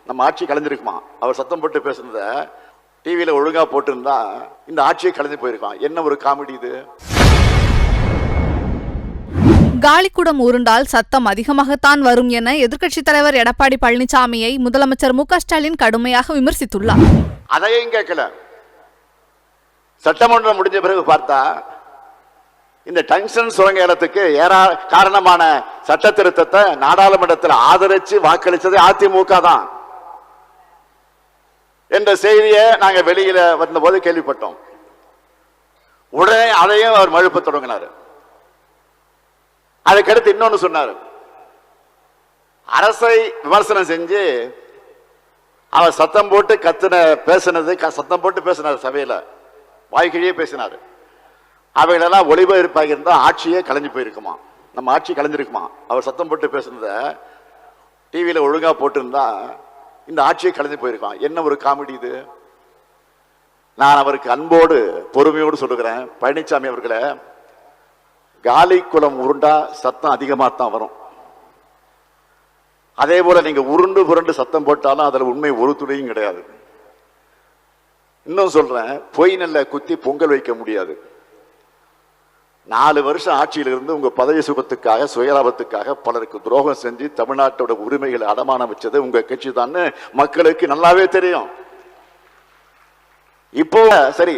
நம்ம ஆட்சி கலைஞ்சிருக்குமா? அவர் சத்தம் போட்டு பேசுனத டிவியில ஒழுங்கா போட்டிருந்தா இந்த ஆட்சியை கலைஞ்சு போயிருக்கான். என்ன ஒரு காமெடி இது! காலிக்குடம் உருண்டால் சத்தம் அதிகமாகத்தான் வரும் என எதிர்க்கட்சித் தலைவர் எடப்பாடி பழனிசாமியை முதலமைச்சர் மு.க.ஸ்டாலின் கடுமையாக விமர்சித்துள்ளார். அதையும் கேட்கல. சட்டமன்றம் முடிஞ்ச பிறகு பார்த்தா இந்த டங்ஸ்டன் சுரங்க ஏலத்துக்கு காரணமான சட்ட திருத்தத்தை நாடாளுமன்றத்தில் ஆதரிச்சு வாக்களித்தது அதிமுக தான் என்ற செய்தியை நாங்க வெளியில வந்தபோது கேள்விப்பட்டோம். உடனே அதையும் அவர் மழுப்ப தொடங்கினார். அதுக்கடுத்து இன்னொன்னு சொன்னார். அரசை விமர்சனம் செஞ்சு அவர் சத்தம் போட்டு சத்தம் போட்டு பேசினார், சபையில வாய்க்கிழியே பேசினார். அவைகளெல்லாம் ஒளிபரப்பாக இருந்தா ஆட்சியே கலைஞ்சு போயிருக்குமா? நம்ம ஆட்சி கலைஞ்சிருக்குமா? அவர் சத்தம் போட்டு பேசுனத டிவியில ஒழுங்கா போட்டிருந்தா இந்த ஆட்சியை கலைஞ்சு போயிருக்கான். என்ன ஒரு காமெடி இது! நான் அவருக்கு அன்போடு பொறுமையோடு சொல்லுகிறேன், பழனிசாமி அவர்களே, காலி குளம் உருண்டா சத்தம் அதிகமாகத்தான் வரும். அதே போல நீங்க உருண்டு புரண்டு சத்தம் போட்டாலும் அதுல உண்மை ஒரு துளியும் கிடையாது. இன்னும் சொல்றேன், பொய் நெல்ல குத்தி பொங்கல் வைக்க முடியாது. 4 வருஷம் ஆட்சியில் இருந்து உங்க பதவி சுகத்துக்காக சுயலாபத்துக்காக பலருக்கு துரோகம் செஞ்சு தமிழ்நாட்டோட உரிமைகளை அடமானம் வச்சது உங்க கட்சி தான் மக்களுக்கு நல்லாவே தெரியும். இப்போ சரி,